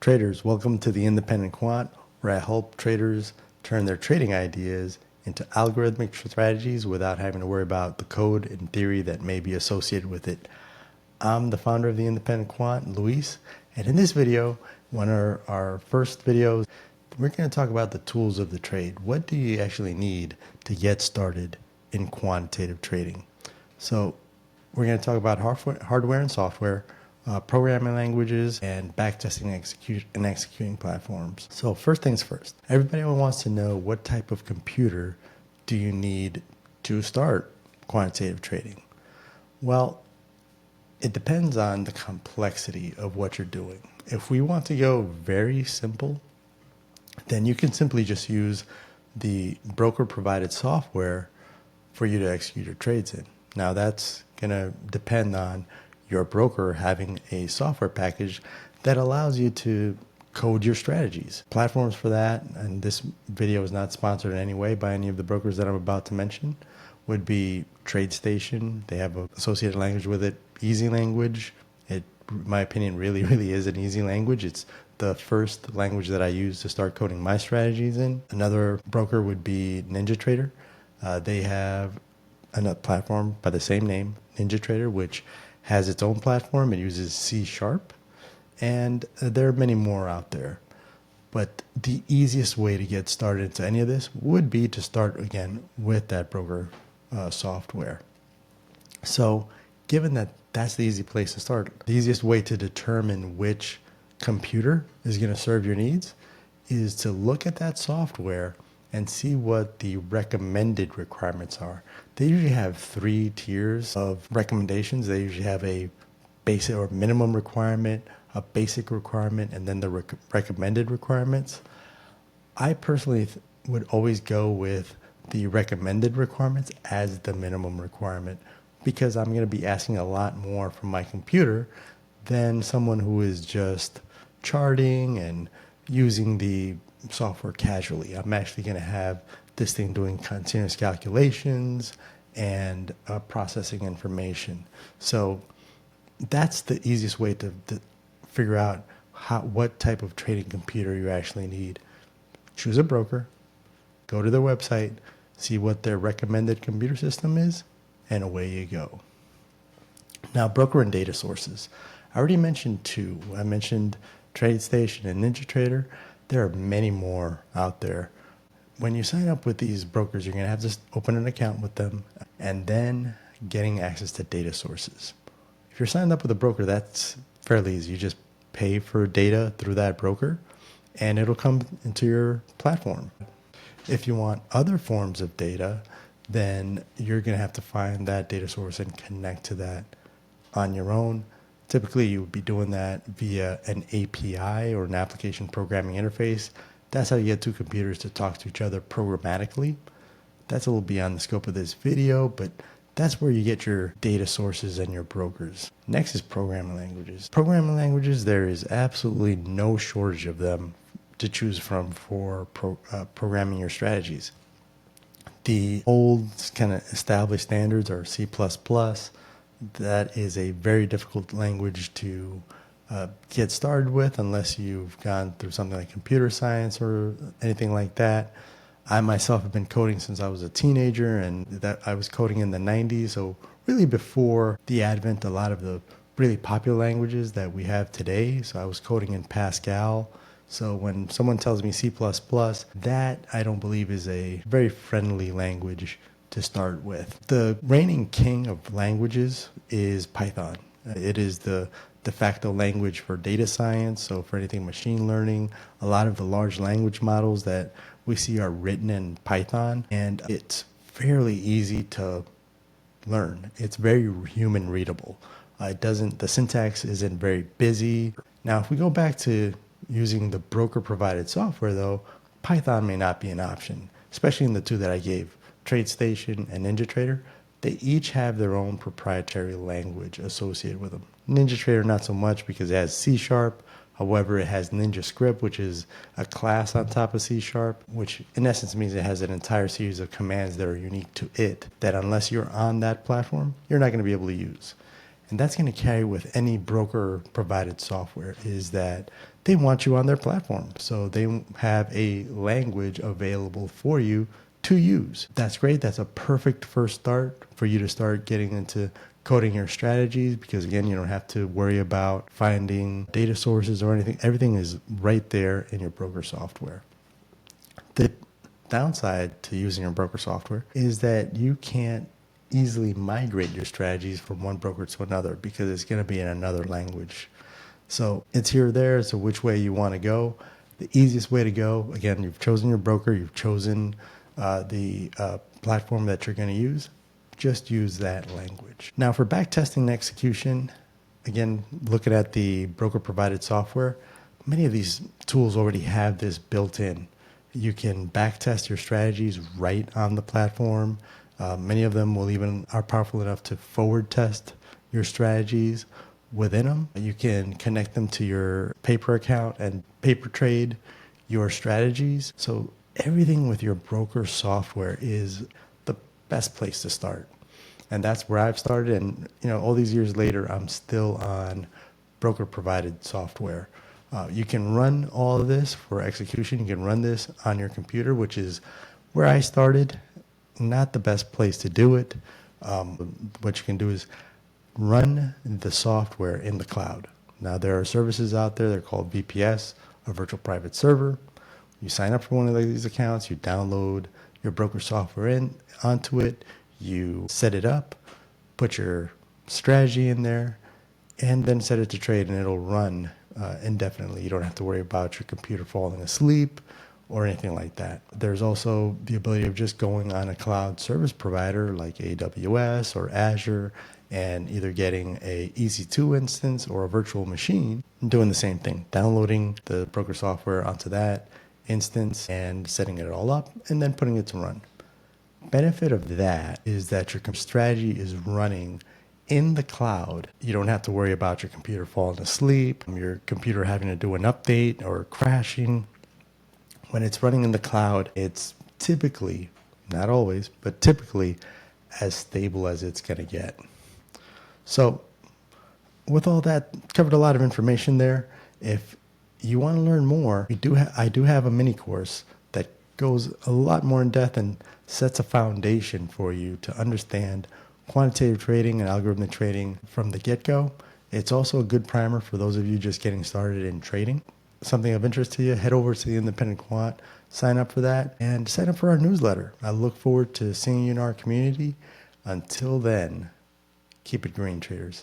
Traders, welcome to the Independent Quant, where I help traders turn their trading ideas into algorithmic strategies without having to worry about the code and theory that may be associated with it. I'm the founder of the Independent Quant, Luis, and in this video, one of our first videos, we're going to talk about the tools of the trade. What do you actually need to get started in quantitative trading? So we're going to talk about hardware and software, programming languages, and backtesting and executing platforms. So first things first, everybody wants to know what type of computer do you need to start quantitative trading? Well, it depends on the complexity of what you're doing. If we want to go very simple, then you can simply just use the broker provided software for you to execute your trades in. Now that's going to depend on your broker having a software package that allows you to code your strategies. Platforms for that, and this video is not sponsored in any way by any of the brokers that I'm about to mention, would be TradeStation. They have an associated language with it, Easy Language. It, in my opinion, really is an easy language. It's the first language that I use to start coding my strategies in. Another broker would be NinjaTrader. They have a platform by the same name, NinjaTrader, which has its own platform. It uses C#, and there are many more out there. But the easiest way to get started into any of this would be to start again with that broker software. So given that that's the easy place to start, the easiest way to determine which computer is going to serve your needs is to look at that software and see what the recommended requirements are. They usually have 3 tiers of recommendations. They usually have a basic or minimum requirement, a basic requirement, and then the recommended requirements. I personally would always go with the recommended requirements as the minimum requirement because I'm going to be asking a lot more from my computer than someone who is just charting and using the software casually. I'm actually going to have this thing doing continuous calculations and processing information. So that's the easiest way to figure out what type of trading computer you actually need. Choose a broker, go to their website, see what their recommended computer system is, and away you go. Now, broker and data sources. I already mentioned 2. I mentioned TradeStation and NinjaTrader. There are many more out there. When you sign up with these brokers, you're going to have to open an account with them and then getting access to data sources. If you're signed up with a broker, that's fairly easy. You just pay for data through that broker and it'll come into your platform. If you want other forms of data, then you're going to have to find that data source and connect to that on your own. Typically, you would be doing that via an API or an application programming interface. That's how you get 2 computers to talk to each other programmatically. That's a little beyond the scope of this video, but that's where you get your data sources and your brokers. Next is programming languages. Programming languages, there is absolutely no shortage of them to choose from for programming your strategies. The old kind of established standards are C++. That is a very difficult language to get started with unless you've gone through something like computer science or anything like that. I myself have been coding since I was a teenager, and that I was coding in the 90s. So really before the advent, a lot of the really popular languages that we have today. So I was coding in Pascal. So when someone tells me C++, that I don't believe is a very friendly language to start with. The reigning king of languages is Python. It is the de facto language for data science, so for anything machine learning. A lot of the large language models that we see are written in Python, and it's fairly easy to learn. It's very human readable. The syntax isn't very busy. Now, if we go back to using the broker provided software though, Python may not be an option, especially in the 2 that I gave. TradeStation and NinjaTrader, they each have their own proprietary language associated with them. NinjaTrader not so much because it has C#. However, it has NinjaScript, which is a class on top of C#, which in essence means it has an entire series of commands that are unique to it that unless you're on that platform, you're not going to be able to use. And that's going to carry with any broker provided software, is that they want you on their platform. So they have a language available for you to use. That's great. That's a perfect first start for you to start getting into coding your strategies, because again, you don't have to worry about finding data sources or anything. Everything is right there in your broker software. The downside to using your broker software is that you can't easily migrate your strategies from one broker to another, because it's going to be in another language. So it's here or there. So which way you want to go? The easiest way to go, again, you've chosen your broker, you've chosen the platform that you're going to use. Just use that language. Now for backtesting and execution, again, looking at the broker provided software, many of these tools already have this built in. You can backtest your strategies right on the platform. Many of them will even are powerful enough to forward test your strategies within them. You can connect them to your paper account and paper trade your strategies. So everything with your broker software is the best place to start. And that's where I've started. And all these years later, I'm still on broker provided software. You can run all of this for execution. You can run this on your computer, which is where I started. Not the best place to do it. What you can do is run the software in the cloud. Now there are services out there. They're called VPS, a virtual private server. You sign up for one of these accounts. You download your broker software onto it. You set it up, put your strategy in there, and then set it to trade, and it'll run indefinitely. You don't have to worry about your computer falling asleep or anything like that. There's also the ability of just going on a cloud service provider like AWS or Azure and either getting a EC2 instance or a virtual machine and doing the same thing, downloading the broker software onto that instance and setting it all up and then putting it to run. Benefit of that is that your strategy is running in the cloud. You don't have to worry about your computer falling asleep, your computer having to do an update or crashing. When it's running in the cloud, it's typically, not always, but typically as stable as it's going to get. So with all that, covered a lot of information there. If you want to learn more, I do have a mini course that goes a lot more in depth and sets a foundation for you to understand quantitative trading and algorithmic trading from the get-go. It's also a good primer for those of you just getting started in trading. Something of interest to you, head over to the Independent Quant, sign up for that, and sign up for our newsletter. I look forward to seeing you in our community. Until then, keep it green, traders.